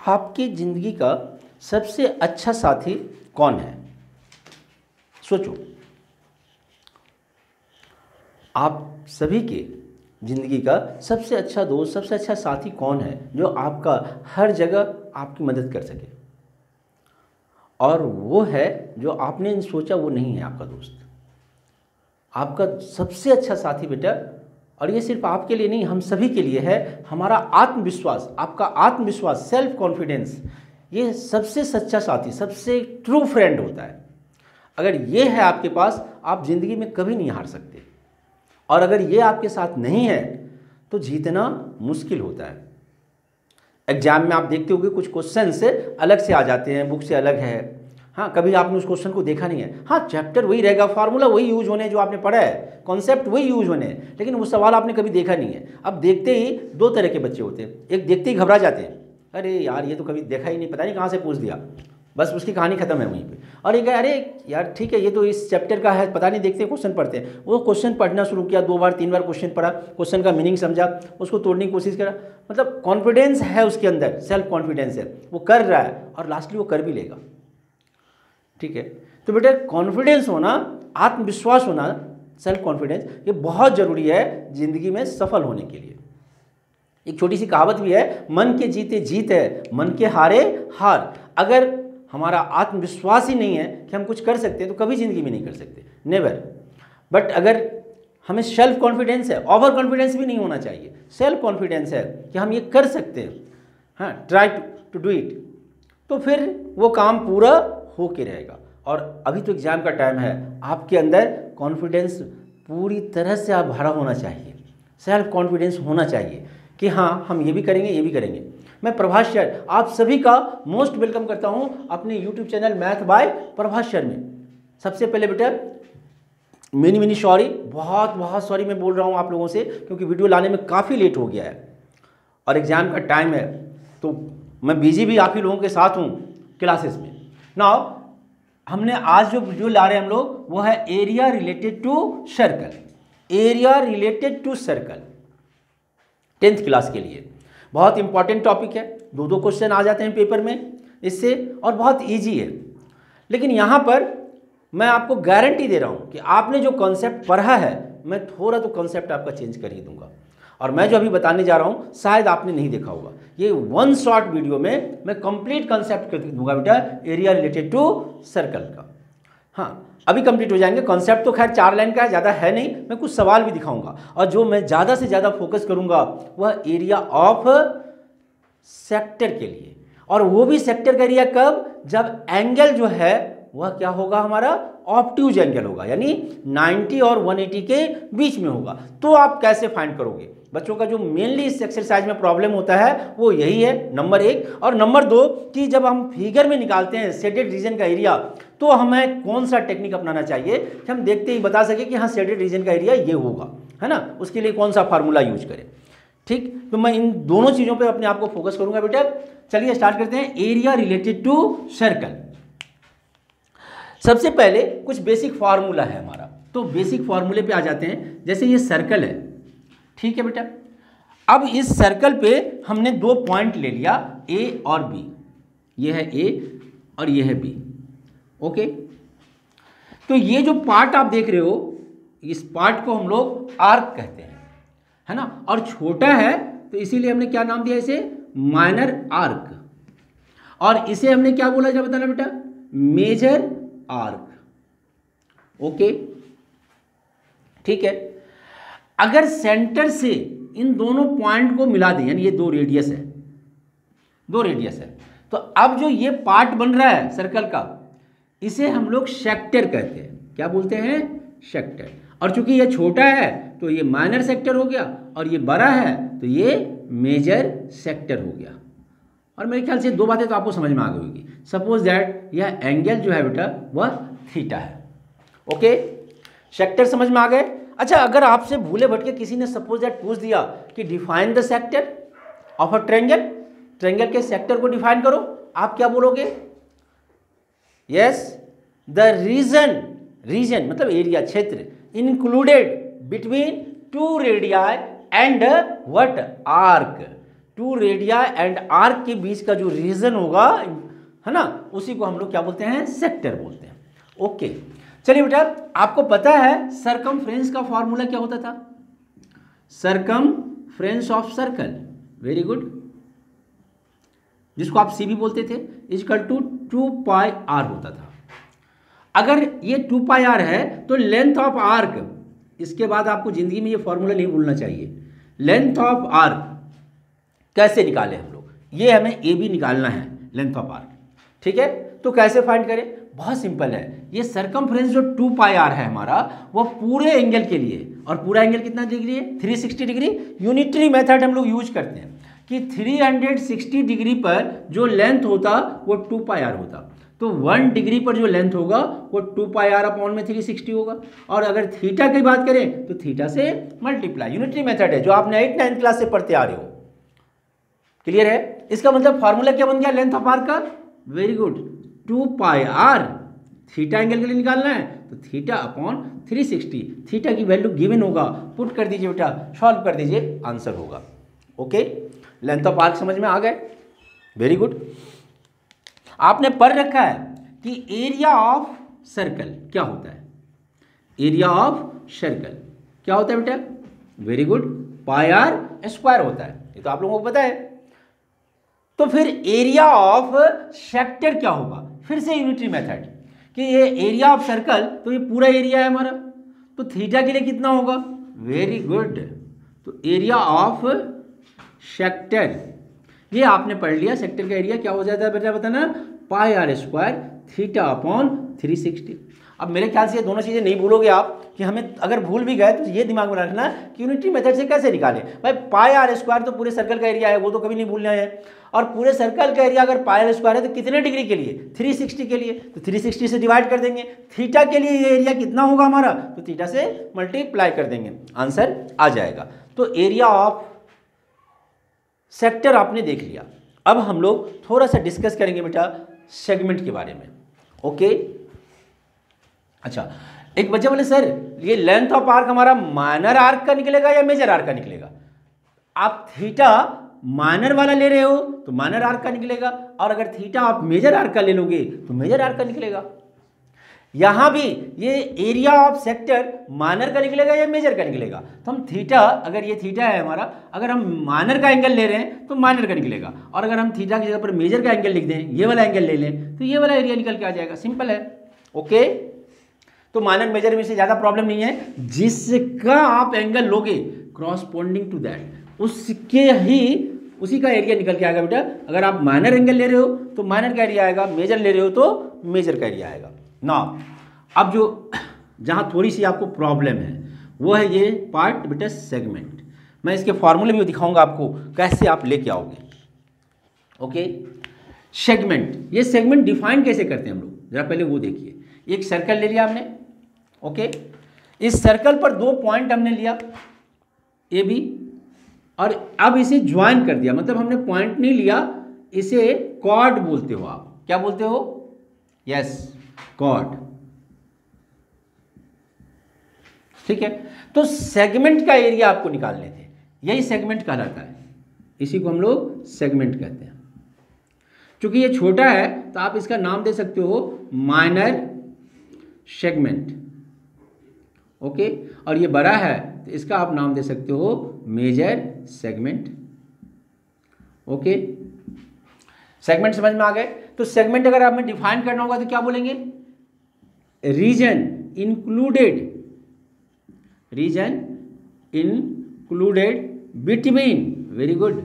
आपकी ज़िंदगी का सबसे अच्छा साथी कौन है? सोचो, आप सभी के ज़िंदगी का सबसे अच्छा दोस्त, सबसे अच्छा साथी कौन है जो आपका हर जगह आपकी मदद कर सके? और वो है जो आपने सोचा वो नहीं है आपका दोस्त। आपका सबसे अच्छा साथी बेटा, और ये सिर्फ आपके लिए नहीं, हम सभी के लिए है, हमारा आत्मविश्वास, आपका आत्मविश्वास, सेल्फ कॉन्फिडेंस, ये सबसे सच्चा साथी, सबसे ट्रू फ्रेंड होता है। अगर ये है आपके पास, आप ज़िंदगी में कभी नहीं हार सकते। और अगर ये आपके साथ नहीं है तो जीतना मुश्किल होता है। एग्जाम में आप देखते होंगे कुछ क्वेश्चन से अलग से आ जाते हैं, बुक से अलग है। हाँ, कभी आपने उस क्वेश्चन को देखा नहीं है। हाँ, चैप्टर वही रहेगा, फार्मूला वही यूज होने जो आपने पढ़ा है, कॉन्सेप्ट वही यूज होने हैं, लेकिन वो सवाल आपने कभी देखा नहीं है। अब देखते ही दो तरह के बच्चे होते हैं, एक देखते ही घबरा जाते हैं, अरे यार ये तो कभी देखा ही नहीं, पता नहीं कहाँ से पूछ दिया, बस उसकी कहानी खत्म है वहीं पे। और एक अरे यार ठीक है, ये तो इस चैप्टर का है, पता नहीं, देखते क्वेश्चन पढ़ते हैं। वो क्वेश्चन पढ़ना शुरू किया, 2 बार 3 बार क्वेश्चन पढ़ा, क्वेश्चन का मीनिंग समझा, उसको तोड़ने की कोशिश करा, मतलब कॉन्फिडेंस है उसके अंदर, सेल्फ कॉन्फिडेंस है, वो कर रहा है और लास्टली वो कर भी लेगा। ठीक है, तो बेटा कॉन्फिडेंस होना, आत्मविश्वास होना, सेल्फ कॉन्फिडेंस, ये बहुत ज़रूरी है ज़िंदगी में सफल होने के लिए। एक छोटी सी कहावत भी है, मन के जीते जीत है, मन के हारे हार। अगर हमारा आत्मविश्वास ही नहीं है कि हम कुछ कर सकते हैं तो कभी ज़िंदगी में नहीं कर सकते, नेवर। बट अगर हमें सेल्फ कॉन्फिडेंस है, ओवर कॉन्फिडेंस भी नहीं होना चाहिए, सेल्फ कॉन्फिडेंस है कि हम ये कर सकते हैं, हाँ, ट्राई टू डू इट, तो फिर वो काम पूरा हो के रहेगा। और अभी तो एग्ज़ाम का टाइम है, आपके अंदर कॉन्फिडेंस पूरी तरह से आप भरा होना चाहिए, सेल्फ कॉन्फिडेंस होना चाहिए कि हाँ हम ये भी करेंगे, ये भी करेंगे। मैं प्रभास सर आप सभी का मोस्ट वेलकम करता हूं अपने YouTube channel math bye Prabhas sir में। सबसे पहले बेटा मिनी सॉरी, बहुत बहुत सॉरी मैं बोल रहा हूं आप लोगों से, क्योंकि वीडियो लाने में काफ़ी लेट हो गया है और एग्ज़ाम का टाइम है, तो मैं बिजी भी आप ही लोगों के साथ हूँ क्लासेस में। नाउ हमने आज जो वीडियो ला रहे हैं हम लोग, वो है area related to circle, area related to circle, 10th class के लिए बहुत इंपॉर्टेंट टॉपिक है। 2 क्वेश्चन आ जाते हैं पेपर में इससे, और बहुत इजी है। लेकिन यहाँ पर मैं आपको गारंटी दे रहा हूँ कि आपने जो कॉन्सेप्ट पढ़ा है, मैं थोड़ा तो कॉन्सेप्ट आपका चेंज कर ही दूंगा। और मैं जो अभी बताने जा रहा हूँ शायद आपने नहीं देखा होगा, ये 1 शॉर्ट वीडियो में मैं कंप्लीट कॉन्सेप्ट कर दूंगा बेटा एरिया रिलेटेड टू सर्कल का। हाँ, अभी कंप्लीट हो जाएंगे। कॉन्सेप्ट तो खैर 4 लाइन का है, ज़्यादा है नहीं, मैं कुछ सवाल भी दिखाऊंगा। और जो मैं ज़्यादा से ज़्यादा फोकस करूंगा वह एरिया ऑफ सेक्टर के लिए, और वो भी सेक्टर का एरिया कब, जब एंगल जो है वह क्या होगा, हमारा ऑब्ट्यूज एंगल होगा, यानी 90 और 180 के बीच में होगा। तो आप कैसे फाइंड करोगे? बच्चों का जो मेनली इस एक्सरसाइज में प्रॉब्लम होता है वो यही है, नंबर 1। और नंबर 2 कि जब हम फिगर में निकालते हैं शेडेड रीजन का एरिया, तो हमें कौन सा टेक्निक अपनाना चाहिए कि हम देखते ही बता सके कि हाँ शेडेड रीजन का एरिया ये होगा, है ना, उसके लिए कौन सा फार्मूला यूज करें। ठीक, तो मैं इन दोनों चीज़ों पे अपने आप को फोकस करूंगा बेटा। चलिए स्टार्ट करते हैं। एरिया रिलेटेड टू सर्कल, सबसे पहले कुछ बेसिक फार्मूला है हमारा, तो बेसिक फार्मूले पे आ जाते हैं। जैसे ये सर्कल है, ठीक है बेटा, अब इस सर्कल पे हमने 2 पॉइंट ले लिया, ए और बी, ये है ए और ये है बी, ओके। तो ये जो पार्ट आप देख रहे हो, इस पार्ट को हम लोग आर्क कहते हैं, है ना, और छोटा है तो इसीलिए हमने क्या नाम दिया इसे, माइनर आर्क, और इसे हमने क्या बोला जब बताना बेटा, मेजर आर्क, ओके, ठीक है। अगर सेंटर से इन दोनों पॉइंट को मिला दें, यानी ये 2 रेडियस है, 2 रेडियस है, तो अब जो ये पार्ट बन रहा है सर्कल का, इसे हम लोग सेक्टर कहते हैं। क्या बोलते हैं? सेक्टर। और चूंकि ये छोटा है तो ये माइनर सेक्टर हो गया, और ये बड़ा है तो ये मेजर सेक्टर हो गया। और मेरे ख्याल से 2 बातें तो आपको समझ में आ गई होगी। सपोज दैट यह एंगल जो है बेटा वह थीटा है, ओके, सेक्टर समझ में आ गए। अच्छा, अगर आपसे भूले भटके किसी ने सपोज दैट पूछ दिया कि define the sector of a triangle, triangle के सेक्टर को डिफाइन करो, आप क्या बोलोगे? यस, द रीजन, रीजन मतलब एरिया, क्षेत्र, included between 2 radii and what, arc, two radii and arc के बीच का जो रीजन होगा, है ना, उसी को हम लोग क्या बोलते हैं, सेक्टर बोलते हैं। ओके, चलिए बेटा, आपको पता है सरकमफ्रेंस का फॉर्मूला क्या होता था? Circumference of circle, very good, जिसको आप सी भी बोलते थे, इक्वल टू 2πr होता था। अगर ये 2πr है तो लेंथ ऑफ आर्क, इसके बाद आपको जिंदगी में ये फॉर्मूला नहीं भूलना चाहिए। लेंथ ऑफ आर्क कैसे निकालें हम लोग, ये हमें ए बी निकालना है, लेंथ ऑफ आर्क, ठीक है। तो कैसे फाइंड करें? बहुत सिंपल है। ये सरकमफ्रेंस जो 2πr है हमारा, वो पूरे एंगल के लिए, और पूरा एंगल कितना डिग्री है? 360 डिग्री। यूनिटरी मेथड हम लोग यूज करते हैं कि 360 डिग्री पर जो लेंथ होता वो 2πr होता, तो 1 डिग्री पर जो लेंथ होगा वो 2πr अपॉन में 360 होगा। और अगर थीटा की बात करें तो थीटा से मल्टीप्लाई, यूनिटरी मेथड है जो आपने 8th 9th क्लास से पढ़ते आ रहे हो। क्लियर है? इसका मतलब फॉर्मूला क्या बन गया लेंथ ऑफ आर्क का? Very good, 2πr, theta angle के लिए निकालना है तो थीटा अपॉन 360, थीटा की वैल्यू गिवन होगा, पुट कर दीजिए बेटा, सॉल्व कर दीजिए, आंसर होगा। ओके, लेंथ ऑफ आर्क समझ में आ गए? Very good. आपने पढ़ रखा है कि एरिया ऑफ सर्कल क्या होता है? एरिया ऑफ सर्कल क्या होता है बेटा? वेरी गुड, πr² होता है, ये तो आप लोगों को पता है। तो फिर एरिया ऑफ सेक्टर क्या होगा? फिर से यूनिटरी मेथड कि ये एरिया ऑफ सर्कल, तो ये पूरा एरिया है हमारा, तो थीटा के लिए कितना होगा? वेरी गुड, तो एरिया ऑफ सेक्टर, ये आपने पढ़ लिया, सेक्टर का एरिया क्या हो जाता है बेटा, बताना, πr² थीटा अपॉन 360। अब मेरे ख्याल से ये दोनों चीज़ें नहीं भूलोगे आप, कि हमें अगर भूल भी गए तो ये दिमाग में रखना कि यूनिटरी मेथड से कैसे निकालें। भाई πr² तो पूरे सर्कल का एरिया है, वो तो कभी नहीं भूलना है। और पूरे सर्कल का एरिया अगर πr² है तो कितने डिग्री के लिए? 360 के लिए, तो 360 से डिवाइड कर देंगे। थीटा के लिए ये एरिया कितना होगा हमारा, तो थीटा से मल्टीप्लाई कर देंगे, आंसर आ जाएगा। तो एरिया ऑफ सेक्टर आपने देख लिया। अब हम लोग थोड़ा सा डिस्कस करेंगे बेटा सेगमेंट के बारे में। ओके, अच्छा, एक बच्चे बोले सर ये लेंथ ऑफ आर्क हमारा माइनर आर्क का निकलेगा या मेजर आर्क का निकलेगा? आप थीटा माइनर वाला ले रहे हो तो माइनर आर्क का निकलेगा, और अगर थीटा आप मेजर आर्क का ले लोगे तो मेजर आर्क का निकलेगा। यहां भी ये एरिया ऑफ सेक्टर माइनर का निकलेगा या मेजर का निकलेगा? तो हम थीटा, अगर ये थीटा है हमारा, अगर हम माइनर का एंगल ले रहे हैं तो माइनर का निकलेगा, और अगर हम थीटा की जगह पर मेजर का एंगल लिख दें, ये वाला एंगल ले लें, तो ये वाला एरिया निकल के आ जाएगा। सिंपल है। ओके, तो माइनर मेजर में से ज़्यादा प्रॉब्लम नहीं है, जिसका आप एंगल लोगे क्रॉसपोंडिंग टू दैट, उसी का एरिया निकल के आएगा बेटा। अगर आप माइनर एंगल ले रहे हो तो माइनर का एरिया आएगा, मेजर ले रहे हो तो मेजर का एरिया आएगा ना। अब जो जहाँ थोड़ी सी आपको प्रॉब्लम है वो है ये पार्ट बेटा सेगमेंट। मैं इसके फॉर्मूले भी दिखाऊंगा आपको कैसे आप लेके आओगे। ओके, सेगमेंट, ये सेगमेंट डिफाइन कैसे करते हैं हम लोग, जरा पहले वो देखिए। एक सर्कल ले लिया हमने, ओके, इस सर्कल पर 2 पॉइंट हमने लिया ए बी, और अब इसे ज्वाइन कर दिया, मतलब हमने पॉइंट नहीं लिया, इसे कॉर्ड बोलते हो आप। क्या बोलते हो? Yes, chord. ठीक है, तो सेगमेंट का एरिया आपको निकालने थे, यही सेगमेंट कहलाता है, इसी को हम लोग सेगमेंट कहते हैं। क्योंकि ये छोटा है तो आप इसका नाम दे सकते हो माइनर सेगमेंट, ओके, और ये बड़ा है तो इसका आप नाम दे सकते हो मेजर सेगमेंट। ओके, सेगमेंट समझ में आ गए? तो सेगमेंट अगर आपने डिफाइन करना होगा तो क्या बोलेंगे? Region included, region included between, very good,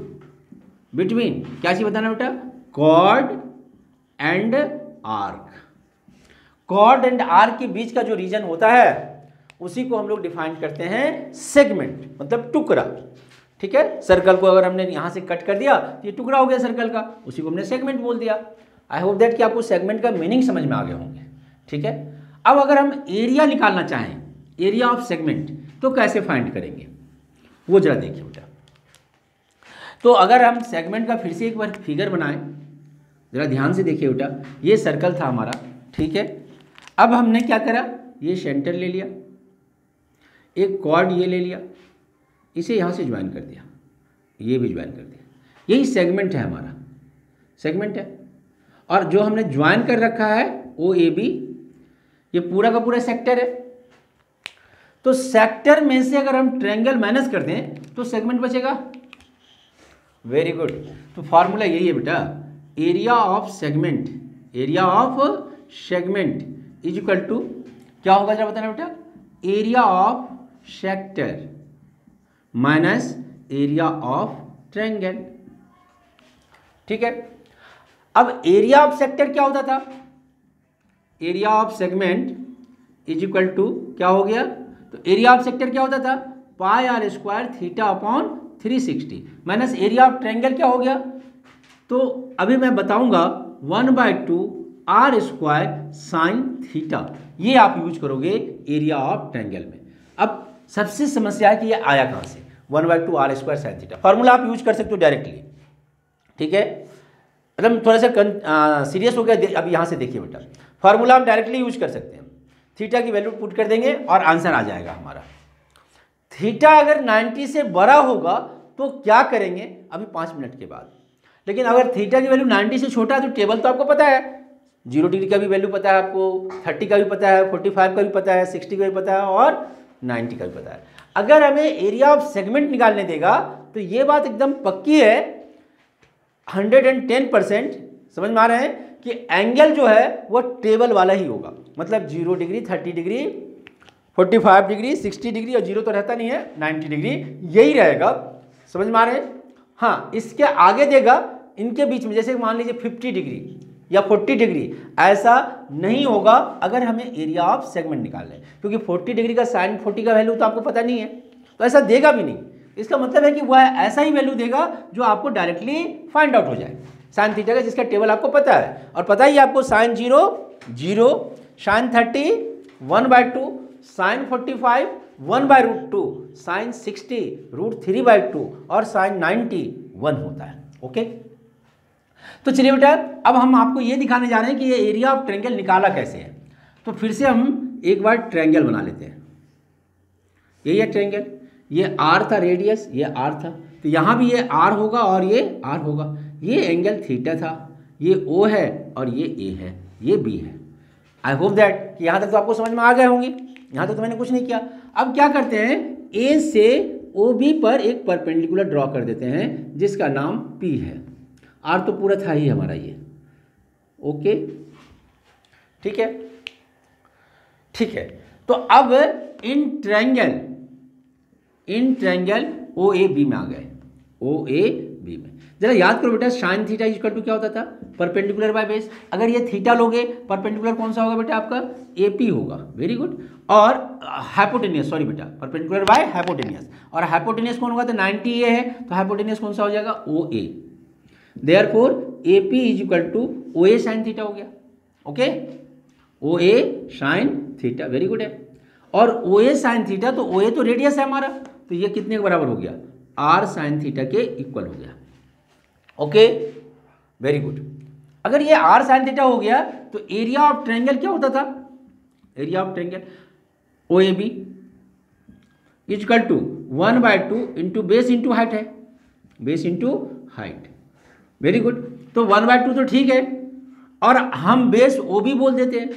between क्या चीज बताना बेटा? Chord and arc. Chord and arc के बीच का जो रीजन होता है उसी को हम लोग डिफाइन करते हैं सेगमेंट, मतलब टुकड़ा। ठीक है, सर्कल को अगर हमने यहां से कट कर दिया तो ये टुकड़ा हो गया सर्कल का, उसी को हमने सेगमेंट बोल दिया। आई होप दैट कि आपको सेगमेंट का मीनिंग समझ में आ गए होंगे। ठीक है, अब अगर हम एरिया निकालना चाहें, एरिया ऑफ सेगमेंट, तो कैसे फाइंड करेंगे वो जरा देखिए बेटा। तो अगर हम सेगमेंट का फिर से एक बार फिगर बनाएं, जरा ध्यान से देखिए बेटा। ये सर्कल था हमारा, ठीक है, अब हमने क्या करा, ये सेंटर ले लिया, एक कॉर्ड ये ले लिया, इसे यहाँ से ज्वाइन कर दिया, ये भी ज्वाइन कर दिया, यही सेगमेंट है हमारा, सेगमेंट है। और जो हमने ज्वाइन कर रखा है ओ ए बी, ये पूरा का पूरा सेक्टर है। तो सेक्टर में से अगर हम ट्रायंगल माइनस कर दें तो सेगमेंट बचेगा। Very good. तो फॉर्मूला यही है बेटा, area of segment, area of segment is equal to क्या होगा जरा बताना बेटा, area of sector minus area of triangle. ठीक है। अब एरिया ऑफ सेक्टर क्या होता था, area of segment is equal to क्या हो गया, तो एरिया ऑफ सेक्टर क्या होता था, pi r square theta upon 360 minus area of triangle क्या हो गया, तो अभी मैं बताऊंगा 1/2 आर स्क्वायर साइन थीटा, ये आप यूज करोगे एरिया ऑफ ट्रायंगल में। अब सबसे समस्या है कि ये आया कहाँ से, 1/2 r square sine theta. Formula आप यूज कर सकते हो डायरेक्टली, ठीक है। मतलब थोड़ा सा सीरियस हो गया, अब यहाँ से देखिए बेटा, फार्मूला हम डायरेक्टली यूज कर सकते हैं। थीटा की वैल्यू पुट कर देंगे और आंसर आ जाएगा हमारा। थीटा अगर 90 से बड़ा होगा तो क्या करेंगे अभी 5 मिनट के बाद। लेकिन अगर थीटा की वैल्यू 90 से छोटा है तो टेबल तो आपको पता है, 0 डिग्री का भी वैल्यू पता है आपको, 30 का भी पता है, 45 का भी पता है, 60 का भी पता है और 90 का भी पता है। अगर हमें एरिया ऑफ सेगमेंट निकालने देगा तो ये बात एकदम पक्की है 110%, समझ में आ रहे हैं कि एंगल जो है वो टेबल वाला ही होगा। मतलब 0 डिग्री, 30 डिग्री, 45 डिग्री, 60 डिग्री और 0 तो रहता नहीं है, 90 डिग्री यही रहेगा। समझ में आ रहे हैं। हाँ, इसके आगे देगा इनके बीच में, जैसे मान लीजिए 50 डिग्री या 40 डिग्री, ऐसा नहीं होगा अगर हमें एरिया ऑफ सेगमेंट निकालना है, क्योंकि 40 डिग्री का साइन 40 का वैल्यू तो आपको पता नहीं है, तो ऐसा देगा भी नहीं। इसका मतलब है कि वह ऐसा ही वैल्यू देगा जो आपको डायरेक्टली फाइंड आउट हो जाए साइन थीटा का, जिसका टेबल आपको पता है। और पता ही आपको साइन 0 0, साइन 30 1/2, साइन 45 1/√2, साइन 60 √3/2 और साइन 90 1 होता है। ओके, तो चलिए बेटा, अब हम आपको ये दिखाने जा रहे हैं कि ये एरिया ऑफ ट्रायंगल निकाला कैसे है। तो फिर से हम एक बार ट्रायंगल बना लेते हैं। यही है ट्रायंगल, ये आर था रेडियस, ये आर था, तो यहाँ भी ये आर होगा और ये आर होगा। ये एंगल थीटा था, ये ओ है और ये ए है, ये बी है। आई होप दैट कि यहाँ तक तो आपको समझ में आ गए होंगे। यहाँ तक तो मैंने कुछ नहीं किया। अब क्या करते हैं, ए से ओ बी पर एक परपेंडिकुलर ड्रॉ कर देते हैं जिसका नाम पी है। आर तो पूरा था ही हमारा ये। ओके, ठीक है, ठीक है। तो अब in triangle O A B में आ गए, ओ ए बी में। जरा याद करो बेटा, साइन थीटा इक्वल टू क्या होता था, परपेंडिकुलर बाय बेस। अगर ये थीटा लोगे, परपेंडिकुलर कौन सा होगा बेटा आपका, ए पी होगा। Very good. और हाइपोटेनियस, सॉरी बेटा, परपेंडिकुलर बाय हाइपोटेनियस, और हाइपोटेनियस कौन होगा, तो 90 ए है, तो हाइपोटेनियस कौन सा हो जाएगा, O A. Therefore A P is equal to O A sine theta हो गया। Okay, O A sine theta, very good है। और ओ ए साइन थीटा, तो ओ ए तो रेडियस है हमारा, तो ये कितने के बराबर हो गया, आर साइन थीटा के इक्वल हो गया। Okay, very good. अगर ये आर साइन थीटा हो गया तो एरिया ऑफ ट्रायंगल क्या होता था, area of triangle O A B is equal to 1/2 into base into height है, base into height. Very good. तो 1/2 तो ठीक है, और हम बेस ओ बी बोल देते हैं।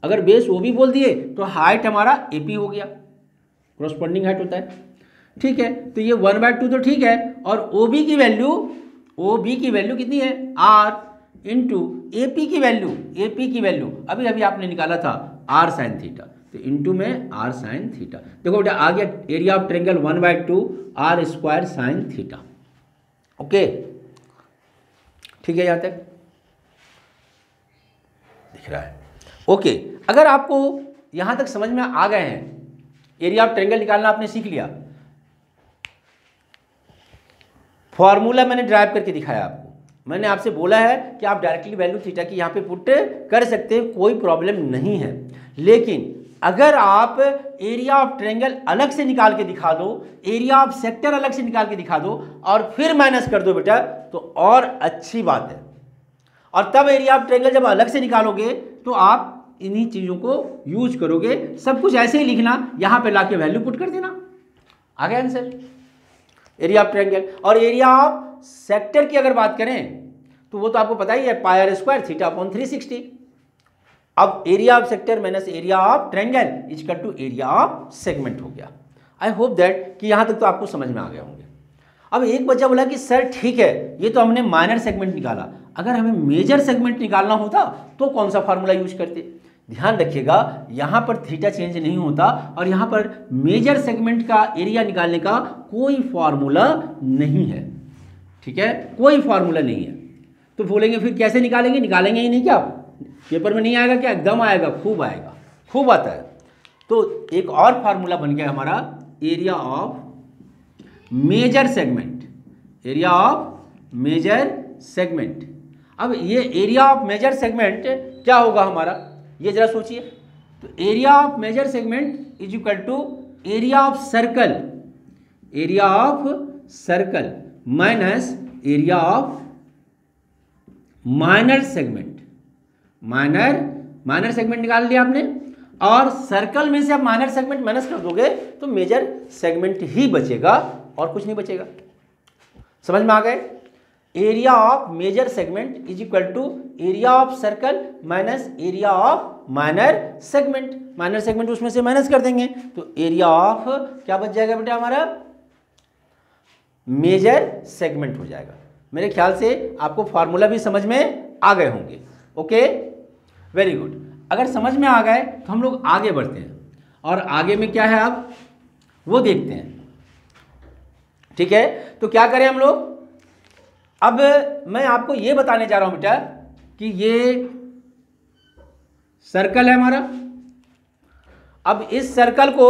अगर बेस ओ बी बोल दिए तो हाइट हमारा ए पी हो गया, कोरस्पॉन्डिंग हाइट होता है। ठीक है, तो ये 1/2 तो ठीक है, और ओ बी की वैल्यू कितनी है, आर इंटू ए पी की वैल्यू अभी अभी आपने निकाला था आर साइन थीटा, तो इंटू में आर साइन थीटा। देखो बेटा आ गया area of triangle 1/2 r square sine theta. Okay, ठीक है, यहां तक दिख रहा है। ओके, अगर आपको यहां तक समझ में आ गए हैं, एरिया ऑफ ट्रायंगल निकालना आपने सीख लिया, फॉर्मूला मैंने ड्राइव करके दिखाया आपको। मैंने आपसे बोला है कि आप डायरेक्टली वैल्यू थीटा की यहाँ पे पुट कर सकते हैं, कोई प्रॉब्लम नहीं है। लेकिन अगर आप एरिया ऑफ ट्रायंगल अलग से निकाल के दिखा दो, एरिया ऑफ सेक्टर अलग से निकाल के दिखा दो और फिर माइनस कर दो बेटा, तो और अच्छी बात है। और तब एरिया ऑफ ट्रायंगल जब अलग से निकालोगे तो आप इन्हीं चीज़ों को यूज करोगे। सब कुछ ऐसे ही लिखना, यहाँ पे लाके वैल्यू पुट कर देना, आ गया आंसर। एरिया ऑफ ट्रायंगल और एरिया ऑफ सेक्टर की अगर बात करें तो वो तो आपको पता ही है, pi r square theta upon 360। अब area of sector minus area of triangle equal to area of segment हो गया। आई होप दैट कि यहाँ तक तो आपको समझ में आ गए होंगे। अब एक बच्चा बोला कि सर ठीक है, ये तो हमने माइनर सेगमेंट निकाला, अगर हमें मेजर सेगमेंट निकालना होता तो कौन सा फार्मूला यूज करते। ध्यान रखिएगा, यहाँ पर थीटा चेंज नहीं होता और यहाँ पर मेजर सेगमेंट का एरिया निकालने का कोई फार्मूला नहीं है। ठीक है, कोई फार्मूला नहीं है। तो बोलेंगे फिर कैसे निकालेंगे, निकालेंगे ही नहीं क्या, पेपर में नहीं आएगा क्या, एकदम आएगा, खूब आएगा, खूब आता है। तो एक और फार्मूला बन गया हमारा area of major segment, area of major segment. अब ये एरिया ऑफ मेजर सेगमेंट क्या होगा हमारा, ये जरा सोचिए। तो area of major segment is equal to area of circle, area of circle minus area of minor segment. Minor segment निकाल लिया आपने, और सर्कल में से आप माइनर सेगमेंट माइनस कर दोगे तो मेजर सेगमेंट ही बचेगा और कुछ नहीं बचेगा। समझ में आ गए। Area of major segment is equal to area of circle minus area of minor segment. Minor segment उसमें से माइनस कर देंगे तो एरिया ऑफ क्या बच जाएगा बेटा हमारा, मेजर सेगमेंट हो जाएगा। मेरे ख्याल से आपको फार्मूला भी समझ में आ गए होंगे। Okay, very good. अगर समझ में आ गए तो हम लोग आगे बढ़ते हैं और आगे में क्या है अब वो देखते हैं। ठीक है, तो क्या करें हम लोग। अब मैं आपको ये बताने जा रहा हूं बेटा कि ये सर्कल है हमारा। अब इस सर्कल को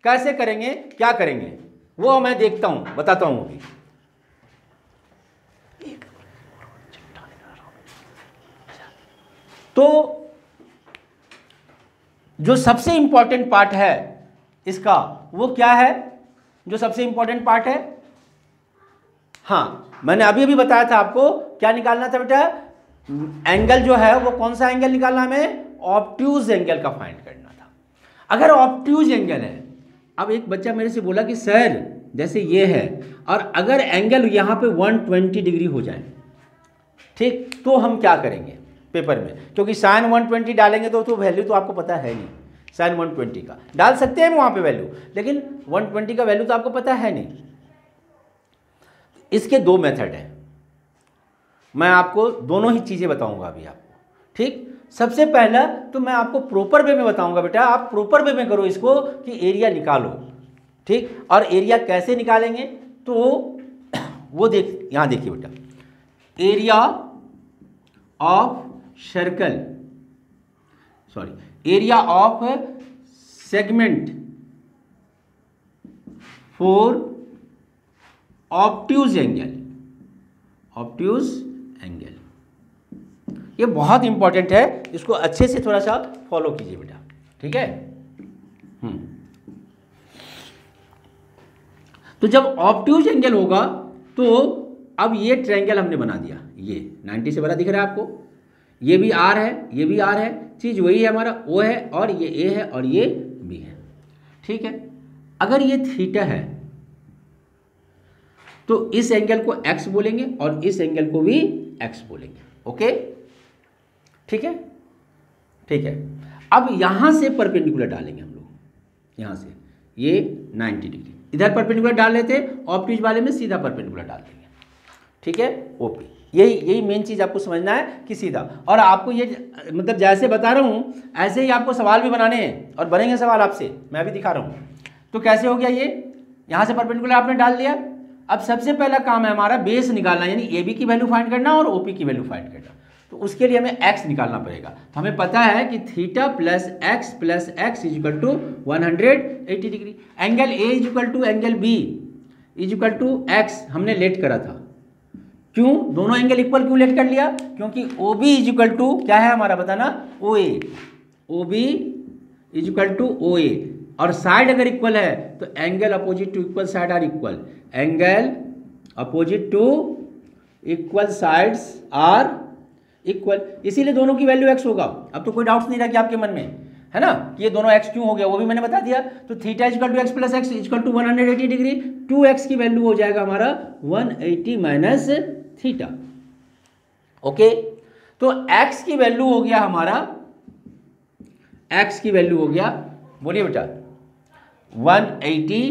कैसे करेंगे, क्या करेंगे, वो मैं देखता हूं, बताता हूं अभी। तो जो सबसे इंपॉर्टेंट पार्ट है इसका वो क्या है, जो सबसे इंपॉर्टेंट पार्ट है, हाँ मैंने अभी अभी बताया था आपको क्या निकालना था बेटा, एंगल जो है वो कौन सा एंगल निकालना, हमें ऑब्ट्यूज एंगल का फाइंड करना था। अगर ऑब्ट्यूज एंगल है, अब एक बच्चा मेरे से बोला कि सर जैसे ये है और अगर एंगल यहाँ पे 120 डिग्री हो जाए, ठीक, तो हम क्या करेंगे पेपर में, क्योंकि साइन 120 डालेंगे तो वैल्यू तो आपको पता है नहीं, साइन 120 का डाल सकते हैं वहाँ पे वैल्यू, लेकिन 120 का वैल्यू तो आपको पता है नहीं। इसके दो मेथड हैं, मैं आपको दोनों ही चीज़ें बताऊंगा अभी आपको। ठीक, सबसे पहला तो मैं आपको प्रॉपर वे में बताऊंगा बेटा, आप प्रॉपर वे में करो इसको कि एरिया निकालो। ठीक, और एरिया कैसे निकालेंगे तो वो यहाँ देखिए बेटा, area of circle, sorry area of segment for obtuse angle, obtuse angle, ये बहुत इंपॉर्टेंट है, इसको अच्छे से थोड़ा सा फॉलो कीजिए बेटा। ठीक है, तो जब ऑब्ट्यूज एंगल होगा तो अब ये ट्रायंगल हमने बना दिया, ये 90 से बड़ा दिख रहा है आपको, ये भी आर है, ये भी आर है, चीज़ वही है, हमारा ओ है और ये ए है और ये बी है। ठीक है, अगर ये थीटा है तो इस एंगल को एक्स बोलेंगे और इस एंगल को भी एक्स बोलेंगे। ओके, ठीक है, ठीक है। अब यहां से परपेंडिकुलर डालेंगे हम लोग, यहां से ये 90 डिग्री इधर परपेंडिकुलर डाल लेते हैं, ऑब्ट्यूज वाले में सीधा परपेंडिकुलर डाल देंगे। ठीक है, ओपी, यही मेन चीज़ आपको समझना है कि सीधा, और आपको ये मतलब जैसे बता रहा हूँ ऐसे ही आपको सवाल भी बनाने हैं और बनेंगे सवाल आपसे, मैं भी दिखा रहा हूँ। तो कैसे हो गया, ये यहाँ से परपेंडिकुलर आपने डाल दिया। अब सबसे पहला काम है हमारा बेस निकालना, यानी ए बी की वैल्यू फाइंड करना और ओपी की वैल्यू फाइंड करना। तो उसके लिए हमें एक्स निकालना पड़ेगा। तो हमें पता है कि theta plus x is equal to 180 degree. Angle A is equal to angle B is equal to x हमने लेट करा था। क्यों दोनों एंगल इक्वल क्यों लेट कर लिया, क्योंकि O B is equal to क्या है हमारा बताना, O A, O B is equal to O A, और साइड अगर इक्वल है तो angle opposite to equal side are equal, angle opposite to equal sides are equal, इसीलिए दोनों की वैल्यू एक्स होगा। अब तो कोई डाउट नहीं रहा कि आपके मन में, है ना, कि ये दोनों एक्स क्यों हो गया वो भी मैंने बता दिया। तो theta equal to x plus x equal to 180 degree, 2x की वैल्यू हो जाएगा हमारा 180 माइनस थीटा। ओके, तो x की वैल्यू हो गया हमारा, x की वैल्यू हो गया, बोलिए बेटा, 180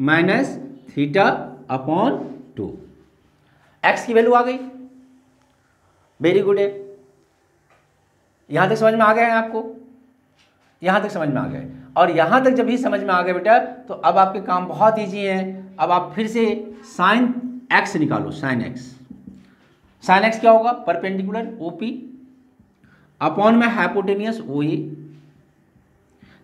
माइनस थीटा अपॉन 2, x की वैल्यू आ गई। वेरी गुड है, यहां तक समझ में आ गया है आपको, यहां तक समझ में आ गए। और यहां तक जब भी समझ में आ गए बेटा, तो अब आपके काम बहुत ईजी है। अब आप फिर से साइन एक्स निकालो, साइन एक्स। साइन एक्स क्या होगा, परपेंडिकुलर ओपी अपॉन में hypotenuse OA,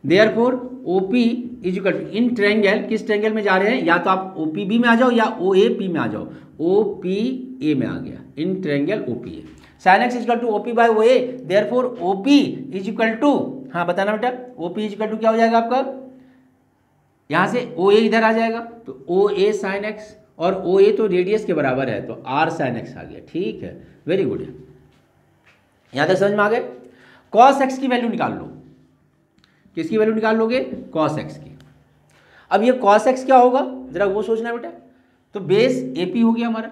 therefore OP is equal to, in triangle, किस ट्रायंगल में जा रहे हैं, या तो आप ओपीबी में आ जाओ या ओएपी में आ जाओ, ओपीए में आ गया, in triangle OPA. Sine x equal to OP by OA, therefore OP is equal to, हाँ बताना बेटा, ओपी इज इक्वल टू क्या हो जाएगा आपका, यहां से ओए इधर आ जाएगा तो ओए साइन एक्स, और ओए तो रेडियस के बराबर है तो आर साइन एक्स आ गया। ठीक है, वेरी गुड है, यहां तक समझ में आ गए। कॉस एक्स की वैल्यू निकाल लो, किसकी वैल्यू निकाल लोगे, कॉस एक्स की। अब ये कॉस एक्स क्या होगा जरा वो सोचना बेटा, तो बेस एपी हो गया हमारा,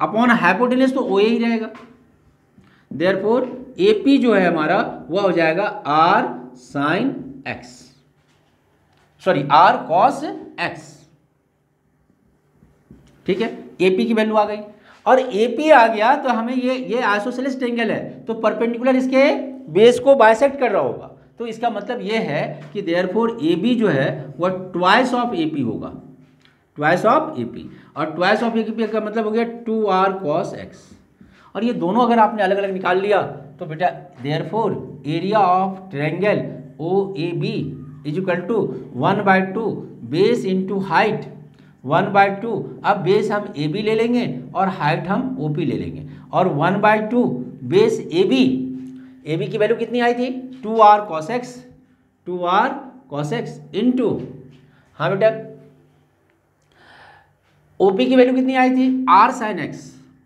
अपॉन हाइपोटेनस तो ओए ही रहेगा, देयरफॉर एपी जो है हमारा वह हो जाएगा r sine x, sorry r cos x. ठीक है, एपी की वैल्यू आ गई, और एपी आ गया तो हमें ये आइसोसेलेस ट्रायंगल है तो परपेंडिकुलर इसके बेस को बाइसेक्ट कर रहा होगा, तो इसका मतलब ये है कि देयरफॉर एबी जो है वह ट्वाइस ऑफ एपी होगा, ट्वाइस ऑफ एपी, और ट्वाइस ऑफ एपी का मतलब हो गया 2r cos x। और ये दोनों अगर आपने अलग अलग निकाल लिया तो बेटा therefore area of triangle O A B is equal to 1/2 base into height 1/2। अब बेस हम ए बी ले लेंगे और हाइट हम ओ पी ले लेंगे, और 1/2 बेस ए बी की वैल्यू कितनी आई थी, 2r cos x, 2r cos x into, हाँ बेटा ओपी की वैल्यू कितनी आई थी, r sin x,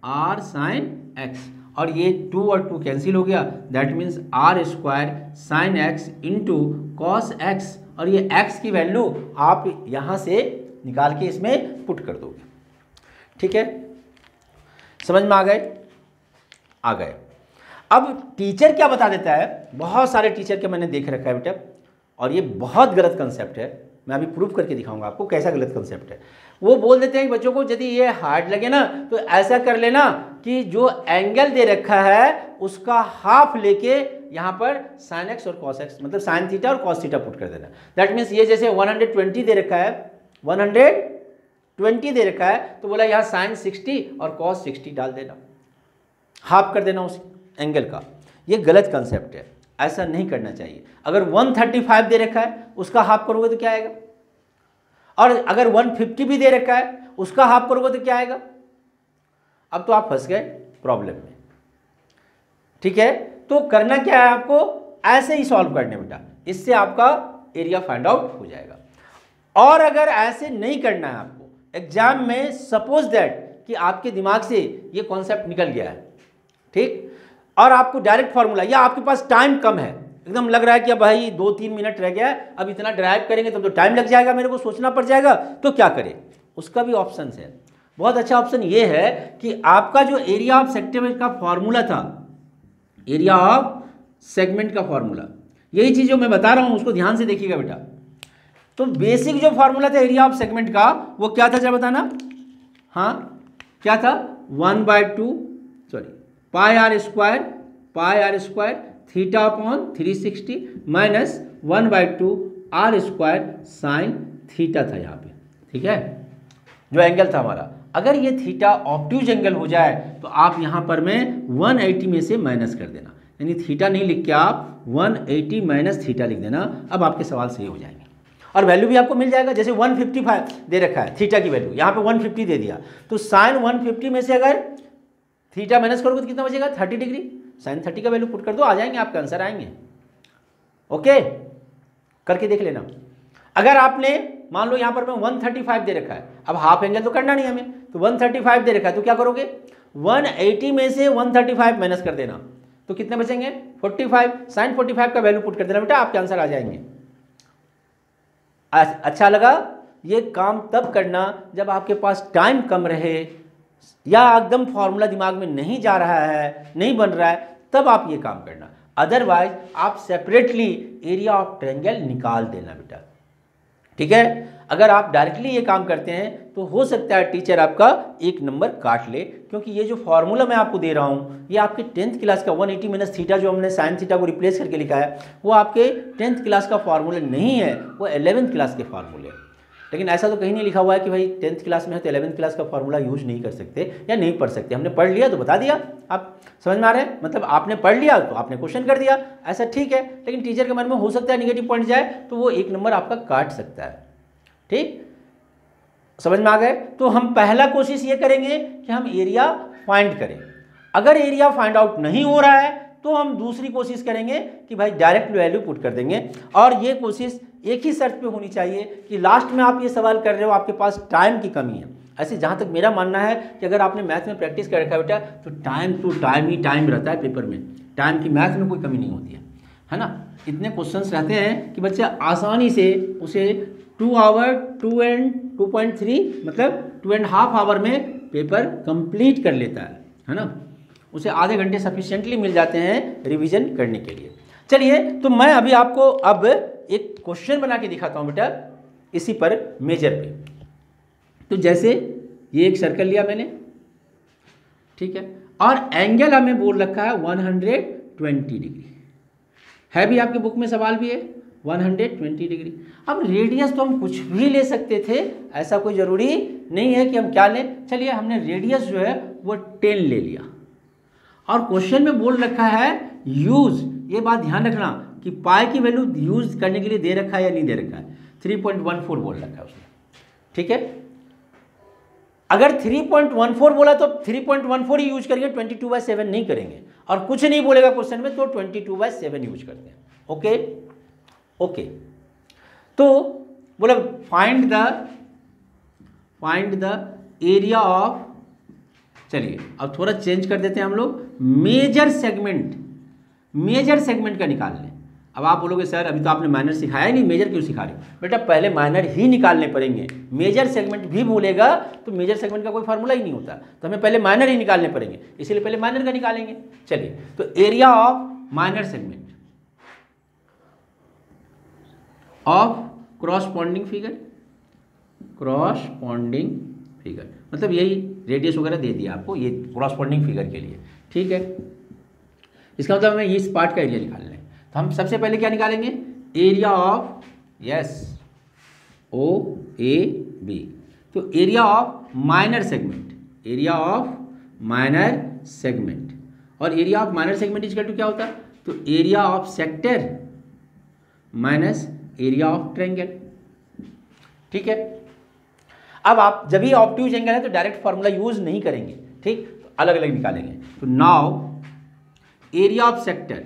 r sin x, और ये 2 और 2 कैंसिल हो गया, that means r square sine x into cos x, और ये x की वैल्यू आप यहाँ से निकाल के इसमें पुट कर दोगे। ठीक है, समझ में आ गए, आ गए। अब टीचर क्या बता देता है, बहुत सारे टीचर के मैंने देख रखा है बेटा, और ये बहुत गलत कंसेप्ट है, मैं अभी प्रूव करके दिखाऊंगा आपको कैसा गलत कंसेप्ट है। वो बोल देते हैं कि बच्चों को यदि ये हार्ड लगे ना तो ऐसा कर लेना कि जो एंगल दे रखा है उसका हाफ लेके यहाँ पर साइन एक्स और कॉस एक्स, मतलब साइन थीटा और कॉस थीटा पुट कर देना। दैट मीन्स ये जैसे 120 दे रखा है, 120 दे रखा है, तो बोला यहाँ साइन 60 और कॉस 60 डाल देना, हाफ कर देना उस एंगल का। ये गलत कंसेप्ट है, ऐसा नहीं करना चाहिए। अगर 135 दे रखा है उसका हाफ करोगे तो क्या आएगा, और अगर 150 भी दे रखा है उसका हाफ करोगे तो क्या आएगा। अब तो आप फंस गए प्रॉब्लम में। ठीक है, तो करना क्या है आपको, ऐसे ही सॉल्व करने बेटा, इससे आपका एरिया फाइंड आउट हो जाएगा। और अगर ऐसे नहीं करना है आपको, एग्जाम में सपोज दैट कि आपके दिमाग से ये कॉन्सेप्ट निकल गया है, ठीक, और आपको डायरेक्ट फॉर्मूला, या आपके पास टाइम कम है, एकदम लग रहा है कि अब भाई 2-3 मिनट रह गया है, अब इतना ड्राइव करेंगे तो टाइम लग जाएगा, मेरे को सोचना पड़ जाएगा, तो क्या करें, उसका भी ऑप्शन है। बहुत अच्छा ऑप्शन ये है कि आपका जो एरिया ऑफ सेगमेंट का फॉर्मूला था, एरिया ऑफ सेगमेंट का फॉर्मूला, यही चीज जो मैं बता रहा हूं उसको ध्यान से देखिएगा बेटा। तो बेसिक जो फॉर्मूला था एरिया ऑफ सेगमेंट का वो क्या था, जरा बताना, हाँ क्या था, 1/2 pi r square theta upon 360 minus 1/2 r square sine theta था यहाँ पे। ठीक है, जो एंगल था हमारा, अगर ये थीटा ऑब्ट्यूज एंगल हो जाए तो आप यहाँ पर में 180 में से माइनस कर देना, यानी थीटा नहीं लिख के आप 180 माइनस थीटा लिख देना। अब आपके सवाल सही हो जाएंगे और वैल्यू भी आपको मिल जाएगा। जैसे 155 दे रखा है थीटा की वैल्यू, यहाँ पे 150 दे दिया, तो साइन 150 में से अगर थीटा माइनस करोगे तो कितना बचेगा, 30 डिग्री। साइन 30 का वैल्यू पुट कर दो, आ जाएंगे आपका आंसर आएंगे। ओके, करके देख लेना। अगर आपने मान लो यहाँ पर मैं 135 दे रखा है, अब हाफ एंगल तो करना नहीं हमें, तो 135 दे रखा है, तो क्या करोगे, 180 में से 135 माइनस कर देना, तो कितने बचेंगे 45, साइन 45 का वैल्यू पुट कर देना बेटा, आपके आंसर आ जाएंगे। अच्छा लगा? ये काम तब करना जब आपके पास टाइम कम रहे या एकदम फॉर्मूला दिमाग में नहीं जा रहा है, नहीं बन रहा है, तब आप ये काम करना। अदरवाइज आप सेपरेटली एरिया ऑफ ट्रायंगल निकाल देना बेटा, ठीक है। अगर आप डायरेक्टली ये काम करते हैं तो हो सकता है टीचर आपका 1 नंबर काट ले, क्योंकि ये जो फॉर्मूला मैं आपको दे रहा हूँ ये आपके 10th क्लास का 180 माइनस थीटा जो हमने साइन थीटा को रिप्लेस करके लिखा है वो आपके 10th क्लास का फॉर्मूला नहीं है, वो 11th क्लास के फार्मूले। लेकिन ऐसा तो कहीं नहीं लिखा हुआ है कि भाई 10th क्लास में है तो 11th क्लास का फॉर्मूला यूज नहीं कर सकते या नहीं पढ़ सकते। हमने पढ़ लिया तो बता दिया, आप समझ में आ रहे हैं, मतलब आपने पढ़ लिया तो आपने क्वेश्चन कर दिया, ऐसा ठीक है। लेकिन टीचर के मन में हो सकता है निगेटिव पॉइंट जाए तो वो 1 नंबर आपका काट सकता है, ठीक, समझ में आ गए। तो हम पहला कोशिश ये करेंगे कि हम एरिया फाइंड करें। अगर एरिया फाइंड आउट नहीं हो रहा है तो हम दूसरी कोशिश करेंगे कि भाई डायरेक्ट वैल्यू पुट कर देंगे। और ये कोशिश एक ही शर्त पे होनी चाहिए कि लास्ट में आप ये सवाल कर रहे हो आपके पास टाइम की कमी है। ऐसे जहाँ तक मेरा मानना है कि अगर आपने मैथ में प्रैक्टिस कर रखा है बेटा तो टाइम टू टाइम ही टाइम रहता है पेपर में, टाइम की मैथ में कोई कमी नहीं होती है ना। इतने क्वेश्चंस रहते हैं कि बच्चा आसानी से उसे 2 आवर 2.3 मतलब 2.5 आवर में पेपर कंप्लीट कर लेता है ना। उसे आधे घंटे सफिशिएंटली मिल जाते हैं रिवीजन करने के लिए। चलिए तो मैं अभी आपको अब एक क्वेश्चन बना के दिखाता हूँ बेटा इसी पर मेजर पे। तो जैसे ये एक सर्कल लिया मैंने, ठीक है, और एंगल हमें बोल रखा है 120 डिग्री है, भी आपकी बुक में सवाल भी है 120 डिग्री। अब रेडियस तो हम कुछ भी ले सकते थे, ऐसा कोई ज़रूरी नहीं है कि हम क्या लें। चलिए हमने रेडियस जो है वो 10 ले लिया और क्वेश्चन में बोल रखा है यूज, ये बात ध्यान रखना कि पाई की वैल्यू यूज करने के लिए दे रखा है या नहीं दे रखा है, 3.14 बोल रखा है उसने, ठीक है। अगर 3.14 बोला तो 3.14 ही यूज करेंगे, 22/7 नहीं करेंगे। और कुछ नहीं बोलेगा क्वेश्चन में तो 22/7 यूज करते हैं। ओके ओके, तो बोला फाइंड द एरिया ऑफ, चलिए अब थोड़ा चेंज कर देते हैं हम लोग, मेजर सेगमेंट का निकाल लें। अब आप बोलोगे सर अभी तो आपने माइनर सिखाया ही नहीं, मेजर क्यों सिखा रहे हो? बेटा पहले माइनर ही निकालने पड़ेंगे, मेजर सेगमेंट भी भूलेगा तो मेजर सेगमेंट का कोई फार्मूला ही नहीं होता, तो हमें पहले माइनर ही निकालने पड़ेंगे, इसीलिए पहले माइनर का निकालेंगे। चलिए तो area of minor segment of corresponding figure, मतलब यही रेडियस वगैरह दे दिया आपको ये क्रॉसपॉन्डिंग फिगर के लिए, ठीक है। इसका मतलब हमें इस पार्ट का एरिया निकालना है, तो हम सबसे पहले क्या निकालेंगे, एरिया ऑफ, यस, OAB। तो एरिया ऑफ माइनर सेगमेंट, और area of minor segment is equal to क्या होता है, तो area of sector minus area of triangle, ठीक है। अब आप जब भी ऑब्ट्यूज एंगल है तो डायरेक्ट फार्मूला यूज नहीं करेंगे, ठीक, तो अलग अलग निकालेंगे। तो now area of sector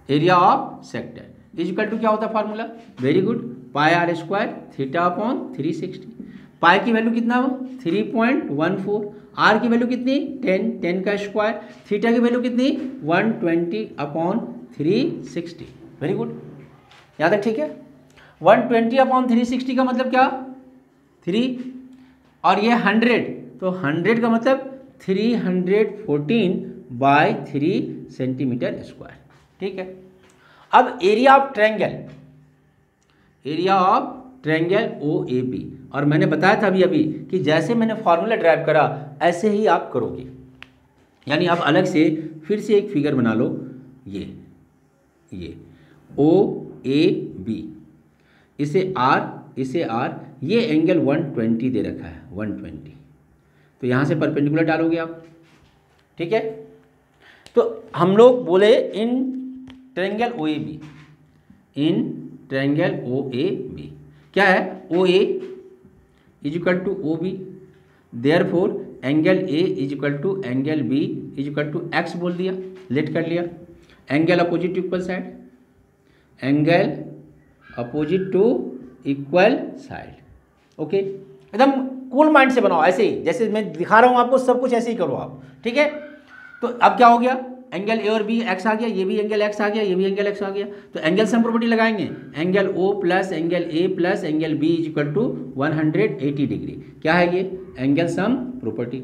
is equal to क्या होता है formula, very good, pi r square theta upon 360। Pi की वैल्यू कितना हो 3.14, r की वैल्यू कितनी 10 का स्क्वायर, थीटा की वैल्यू कितनी 120 अपॉन 360, वेरी गुड, यहाँ तक ठीक है। 120 अपॉन 360 का मतलब क्या 3, और ये 100, तो 100 का मतलब 314/3 सेंटीमीटर स्क्वायर, ठीक है। अब एरिया ऑफ ट्रायंगल OAB, और मैंने बताया था अभी कि जैसे मैंने फॉर्मूला ड्राइव करा ऐसे ही आप करोगे, यानी आप अलग से फिर से एक फिगर बना लो, ये OAB, इसे R, ये एंगल 120 दे रखा है 120, तो यहाँ से परपेंडिकुलर डालोगे आप, ठीक है। तो हम लोग बोले इन ट्रायंगल OAB क्या है, OA is equal to OB, therefore angle A is equal to angle B is equal to X बोल दिया, लेट कर लिया, angle opposite to equal side, okay. एकदम कूल माइंड से बनाओ, ऐसे ही जैसे मैं दिखा रहा हूँ आपको, सब कुछ ऐसे ही करो आप, ठीक है। तो अब क्या हो गया, एंगल ए और बी एक्स आ गया, ये भी एंगल एक्स आ गया, ये भी एंगल एक्स आ गया। तो एंगल सम प्रॉपर्टी लगाएंगे, angle O plus angle A plus angle B is equal to 180 degree. क्या है ये, एंगल सम प्रॉपर्टी।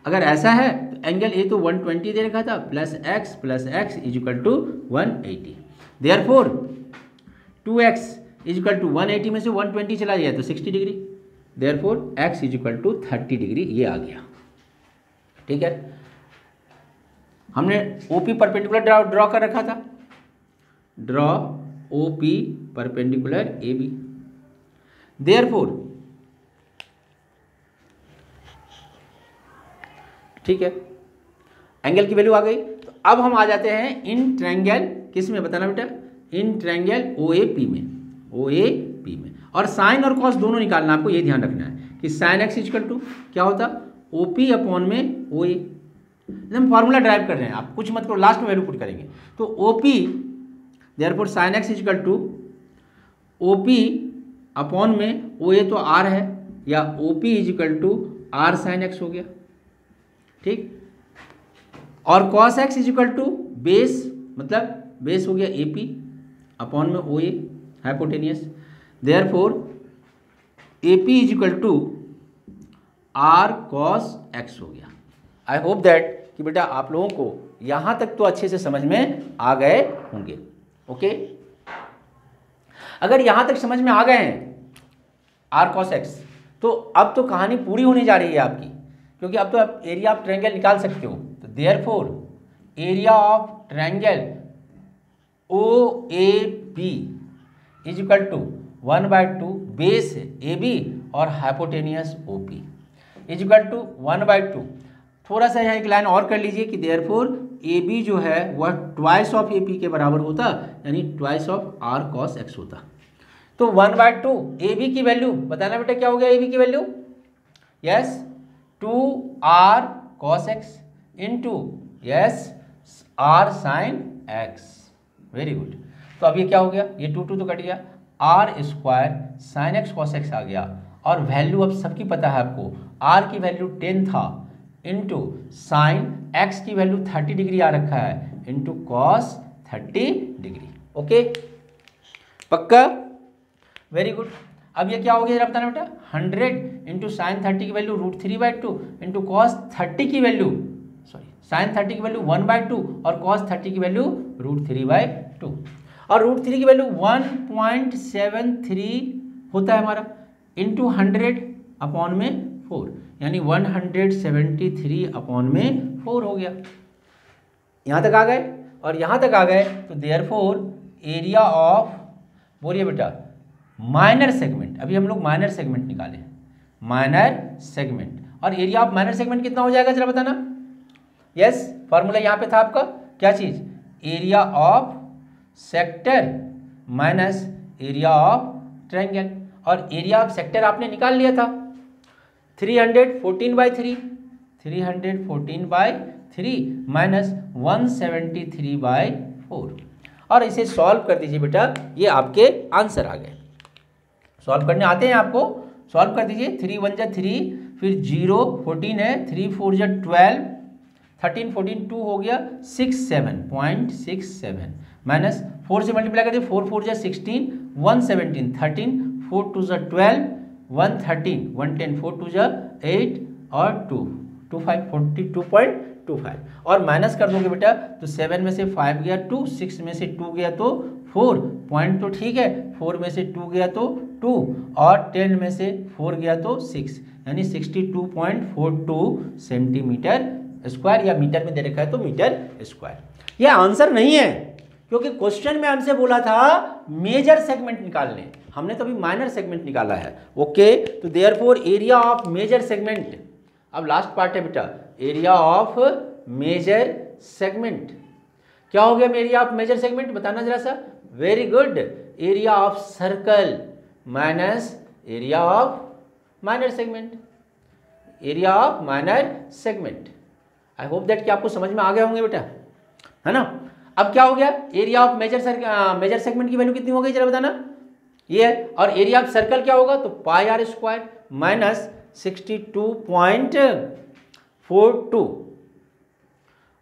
अगर ऐसा है तो एंगल ए तो 120 दे रखा था, plus x is equal to 180। Therefore 2x is equal to 180 में से 120 चला जाए तो 60 degree. Therefore x is equal to 30 degree, ये आ गया। ठीक है, हमने OP परपेंडिकुलर ड्रॉ कर रखा था, draw OP perpendicular AB। Therefore ठीक है, एंगल की वैल्यू आ गई। तो अब हम आ जाते हैं इन ट्रायंगल, किस में बताना बेटा, इन ट्रायंगल OAP में, OAP में। और साइन और कॉस दोनों निकालना, आपको ये ध्यान रखना है कि साइन एक्स इक्वल टू क्या होता, OP अपॉन में OA। हम फॉर्मूला ड्राइव कर रहे हैं, आप कुछ मत करो, लास्ट में वैल्यू पुट करेंगे। तो OP therefore sine x equal to OP upon में OA तो R है, या OP is equal to R sine x हो गया। ठीक, और cos x is equal to base, मतलब बेस हो गया AP अपॉन में OA hypotenuse. Therefore AP is equal to R cos x हो गया। आई होप दैट कि बेटा आप लोगों को यहाँ तक तो अच्छे से समझ में आ गए होंगे। ओके, अगर यहाँ तक समझ में आ गए हैं R cos x, तो अब तो कहानी पूरी होने जा रही है आपकी, क्योंकि अब तो आप एरिया ऑफ ट्रायंगल निकाल सकते हो। तो therefore area of triangle OAP is equal to 1/2 base AB और hypotenuse OP is equal to 1/2। थोड़ा सा यहाँ एक लाइन और कर लीजिए कि देयरफॉर AB जो है वह ट्वाइस ऑफ AP के बराबर होता, यानी twice of R cos x होता। तो 1/2 AB की वैल्यू बताना बेटा, क्या हो गया AB की value, yes 2R cos x into yes R sin x। Very good. तो अब ये क्या हो गया, ये 2 तो कट गया, R square sine x cos x आ गया। और वैल्यू अब सबकी पता है आपको, R की वैल्यू 10 था, इंटू साइन x की वैल्यू 30 डिग्री आ रखा है, इंटू कॉस 30 डिग्री। ओके, पक्का, वेरी गुड। अब ये क्या हो गया जरा बताना बेटा, 100 इंटू साइन 30 की वैल्यू √3/2 इंटू कॉस 30 की वैल्यू, सॉरी साइन 30 की वैल्यू 1/2 और कॉस 30 की वैल्यू √3/2। और √3 की वैल्यू 1.73 होता है हमारा, इंटू 100 अपॉन में 4, यानी 173 अपॉन में 4 हो गया। यहाँ तक आ गए, और यहाँ तक आ गए तो देयरफॉर एरिया ऑफ, बोलिए बेटा, माइनर सेगमेंट। अभी हम लोग माइनर सेगमेंट निकाले, माइनर सेगमेंट, और एरिया ऑफ माइनर सेगमेंट कितना हो जाएगा जरा बताना। यस, फॉर्मूला यहाँ पे था आपका, क्या चीज़, area of sector minus area of triangle. और एरिया ऑफ सेक्टर आपने निकाल लिया था 314/3, 314/3 माइनस 173/4, और इसे सॉल्व कर दीजिए बेटा, ये आपके आंसर आ गए। सॉल्व करने आते हैं आपको, सॉल्व कर दीजिए। 3 × 1 = 3, फिर 0 14 है, 3 × 4 = 12, 13 14 2 हो गया 67.67 माइनस 4 से मल्टीप्लाई कर दिए, 4 4 = 16, 117, 13 4 2 = 12, 113, 110 4 2 = 8 और 2 25 42.25। और माइनस कर दोगे बेटा तो 7 में से 5 गया 2, 6 में से 2 गया तो 4, पॉइंट तो ठीक है, 4 में से 2 गया तो 2, और 10 में से 4 गया तो 6, यानी 62.42 सेंटीमीटर स्क्वायर, या मीटर में दे रखा है तो मीटर स्क्वायर। यह आंसर नहीं है, क्योंकि क्वेश्चन में हमसे बोला था मेजर सेगमेंट निकालने, हमने तो अभी माइनर सेगमेंट निकाला है। ओके, तो therefore area of major segment, अब लास्ट पार्ट है बेटा, एरिया ऑफ मेजर सेगमेंट। क्या हो गया एरिया ऑफ मेजर सेगमेंट, बताना जरा सा। Very good, area of circle minus area of minor segment, area of minor segment. I hope that कि आपको समझ में आ गए होंगे बेटा, है ना। अब क्या हो गया, एरिया ऑफ मेजर सेगमेंट की वैल्यू कितनी हो गई जरा बताना, ये है। और एरिया ऑफ सर्कल क्या होगा, तो πr² माइनस 62.42,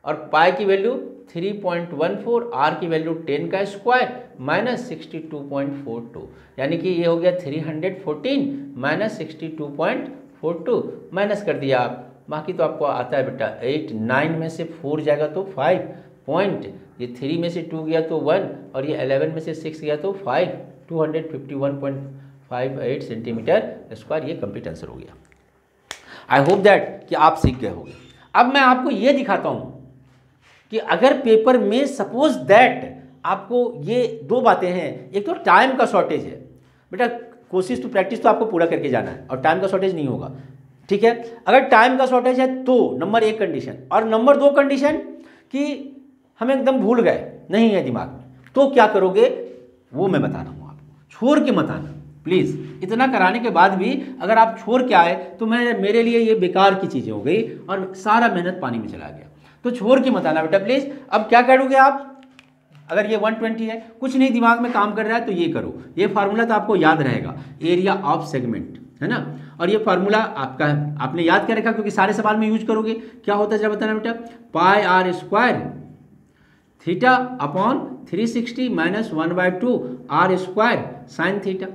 और पाई की वैल्यू 3.14, आर की वैल्यू 10 का स्क्वायर माइनस 62.42, यानी कि ये हो गया 314 माइनस 62.42, माइनस कर दिया आप। बाकी तो आपको आता है बेटा 8, 9 में से 4 जाएगा तो 5 पॉइंट, ये 3 में से 2 गया तो 1, और ये 11 में से 6 गया तो 5, 251.58 सेंटीमीटर स्क्वायर, ये कंप्लीट आंसर हो गया। आई होप दैट कि आप सीख गए होंगे। अब मैं आपको ये दिखाता हूँ कि अगर पेपर में सपोज दैट आपको ये दो बातें हैं, एक तो टाइम का शॉर्टेज है बेटा, कोशिश टू प्रैक्टिस तो आपको पूरा करके जाना है और टाइम का शॉर्टेज नहीं होगा, ठीक है। अगर टाइम का शॉर्टेज है तो नंबर 1 कंडीशन, और नंबर 2 कंडीशन कि हम एकदम भूल गए, नहीं है दिमाग में, तो क्या करोगे वो मैं बता रहा हूँ आपको, छोड़ के मत आना प्लीज़। इतना कराने के बाद भी अगर आप छोड़ के आए तो मेरे लिए ये बेकार की चीज़ें हो गई और सारा मेहनत पानी में चला गया, तो छोड़ के मत आना बेटा प्लीज़। अब क्या करोगे आप, अगर ये 120 है, कुछ नहीं दिमाग में काम कर रहा है तो ये करो, ये फार्मूला तो आपको याद रहेगा, एरिया ऑफ सेगमेंट, है ना। और ये फार्मूला आपका आपने याद कर रखा क्योंकि सारे सवाल में यूज करोगे। क्या होता है जरा बताना बेटा, pi r square theta upon 360 minus 1/2 r square sine theta,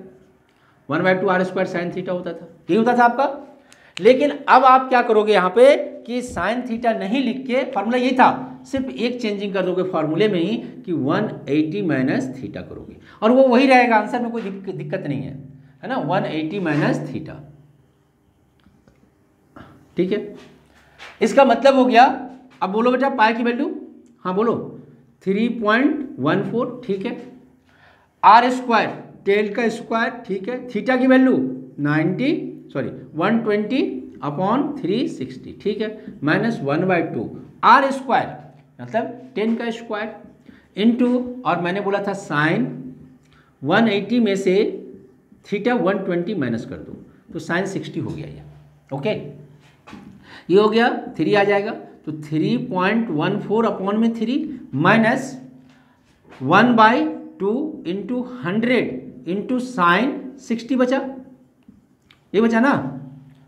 1/2 r square sine theta होता था, यही होता था आपका। लेकिन अब आप क्या करोगे यहाँ पे कि साइन थीटा नहीं लिख के, फार्मूला यही था, सिर्फ एक चेंजिंग कर दोगे फार्मूले में ही कि 180 माइनस थीटा करोगे और वो वही रहेगा, आंसर में कोई दिक्कत नहीं है ना, 180 माइनस थीटा, ठीक है। इसका मतलब हो गया, अब बोलो बेटा पाई की वैल्यू, हाँ बोलो 3.14, ठीक है। आर स्क्वायर टेल का स्क्वायर, ठीक है। थीटा की वैल्यू 120 अपॉन 360, ठीक है, माइनस 1/2 आर स्क्वायर मतलब 10 का स्क्वायर इंटू, और मैंने बोला था साइन 180 में से थीटा 120 माइनस कर दो तो साइन 60 हो गया ये, ओके। ये हो गया 3 आ जाएगा तो 3.14 अपॉन में 3 माइनस 1/2 इंटू 100 इंटू साइन 60 बचा, ये बचा ना,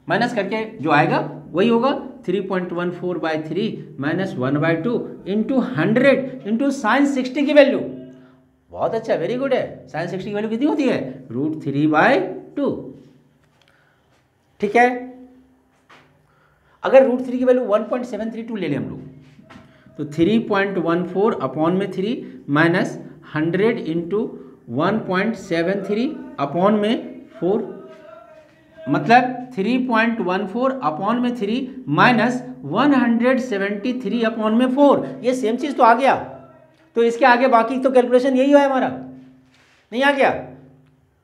माइनस करके जो आएगा वही होगा 3.14/3 माइनस 1/2 इंटू 100 इंटू साइन 60 की वैल्यू, बहुत अच्छा, वेरी गुड है। साइन 60 की वैल्यू कितनी होती है, √3/2, ठीक है। अगर √3 की वैल्यू 1.732 ले लें हम लोग तो 3.14 अपॉन में 3 माइनस 100 इंटू 1.73 अपॉन में 4, मतलब 3.14 अपॉन में 3 माइनस 173 अपॉन में 4, ये सेम चीज़ तो आ गया। तो इसके आगे बाकी तो कैलकुलेशन यही है हमारा, नहीं आ गया,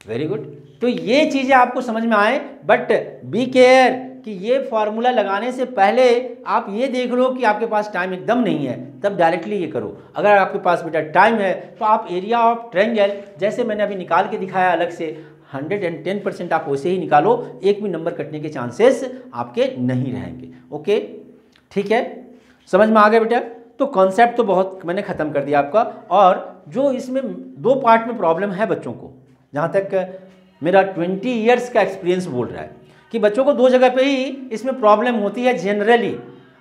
वेरी गुड। तो ये चीज़ें आपको समझ में आए, बट बी केयर कि ये फार्मूला लगाने से पहले आप ये देख लो कि आपके पास टाइम एकदम नहीं है, तब डायरेक्टली ये करो। अगर आपके पास बेटा टाइम है तो आप एरिया ऑफ ट्रायंगल जैसे मैंने अभी निकाल के दिखाया अलग से 110% आप वैसे ही निकालो, एक भी नंबर कटने के चांसेस आपके नहीं रहेंगे, ओके, ठीक है। समझ में आ गया बेटा। तो कॉन्सेप्ट तो बहुत मैंने ख़त्म कर दिया आपका, और जो इसमें 2 पार्ट में प्रॉब्लम है बच्चों को, जहाँ तक मेरा 20 ईयर्स का एक्सपीरियंस बोल रहा है कि बच्चों को 2 जगह पे ही इसमें प्रॉब्लम होती है जनरली।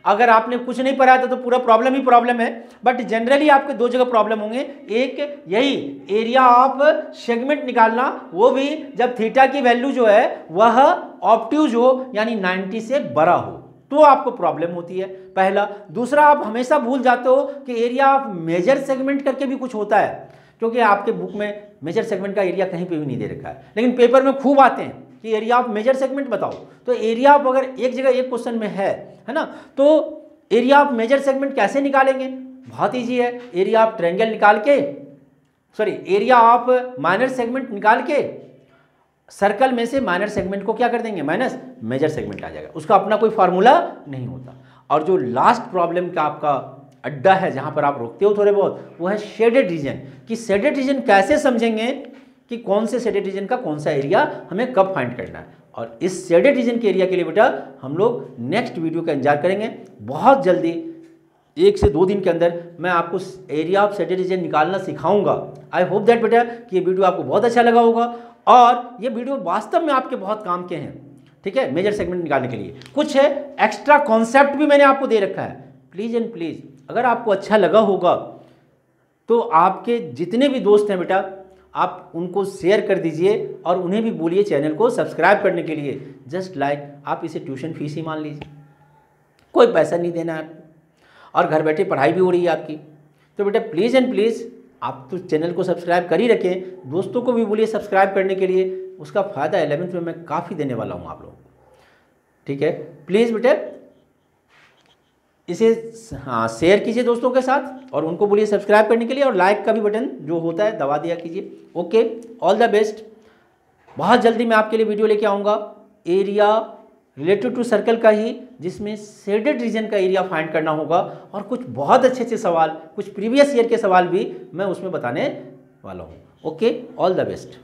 अगर आपने कुछ नहीं पढ़ा था तो पूरा प्रॉब्लम ही प्रॉब्लम है, बट जनरली आपके 2 जगह प्रॉब्लम होंगे। एक यही एरिया ऑफ सेगमेंट निकालना, वो भी जब थीटा की वैल्यू जो है वह ऑब्ट्यूज हो, यानी 90 से बड़ा हो, तो आपको प्रॉब्लम होती है, पहला। दूसरा, आप हमेशा भूल जाते हो कि एरिया ऑफ मेजर सेगमेंट करके भी कुछ होता है, क्योंकि आपके बुक में मेजर सेगमेंट का एरिया कहीं पे भी नहीं दे रखा है, लेकिन पेपर में खूब आते हैं कि एरिया ऑफ मेजर सेगमेंट बताओ। तो एरिया ऑफ अगर एक जगह एक क्वेश्चन में है ना, तो एरिया ऑफ मेजर सेगमेंट कैसे निकालेंगे, बहुत ईजी है। एरिया ऑफ ट्रायंगल निकाल के, sorry area of minor segment निकाल के सर्कल में से माइनर सेगमेंट को क्या कर देंगे, माइनस, मेजर सेगमेंट आ जाएगा, उसका अपना कोई फार्मूला नहीं होता। और जो लास्ट प्रॉब्लम का आपका अड्डा है जहां पर आप रोकते हो थोड़े बहुत, वो है शेडेड रीजन, कि शेडेड रीजन कैसे समझेंगे कि कौन से शेडेड रीजन का कौन सा एरिया हमें कब फाइंड करना है। और इस शेडेड रीजन के एरिया के लिए बेटा हम लोग नेक्स्ट वीडियो का इंतजार करेंगे, बहुत जल्दी 1 से 2 दिन के अंदर मैं आपको एरिया ऑफ शेडेड रीजन निकालना सिखाऊंगा। आई होप दैट बेटा कि ये वीडियो आपको बहुत अच्छा लगा होगा, और ये वीडियो वास्तव में आपके बहुत काम के हैं, ठीक है, मेजर सेगमेंट निकालने के लिए। कुछ है एक्स्ट्रा कॉन्सेप्ट भी मैंने आपको दे रखा है, प्लीज़ एंड प्लीज़ अगर आपको अच्छा लगा होगा तो आपके जितने भी दोस्त हैं बेटा, आप उनको शेयर कर दीजिए और उन्हें भी बोलिए चैनल को सब्सक्राइब करने के लिए। जस्ट लाइक आप इसे ट्यूशन फीस ही मान लीजिए, कोई पैसा नहीं देना है आपको और घर बैठे पढ़ाई भी हो रही है आपकी। तो बेटा प्लीज़ एंड प्लीज़ आप तो चैनल को सब्सक्राइब कर ही रखें, दोस्तों को भी बोलिए सब्सक्राइब करने के लिए। उसका फ़ायदा 11th में मैं काफ़ी देने वाला हूँ आप लोगों को, ठीक है। प्लीज़ बेटा इसे शेयर कीजिए दोस्तों के साथ और उनको बोलिए सब्सक्राइब करने के लिए, और लाइक का भी बटन जो होता है दबा दिया कीजिए। Okay, all the best. बहुत जल्दी मैं आपके लिए वीडियो लेके आऊँगा एरिया रिलेटेड टू सर्कल का ही, जिसमें शेडेड रीजन का एरिया फाइंड करना होगा और कुछ बहुत अच्छे अच्छे सवाल, कुछ प्रीवियस ईयर के सवाल भी मैं उसमें बताने वाला हूँ। Okay, all the best.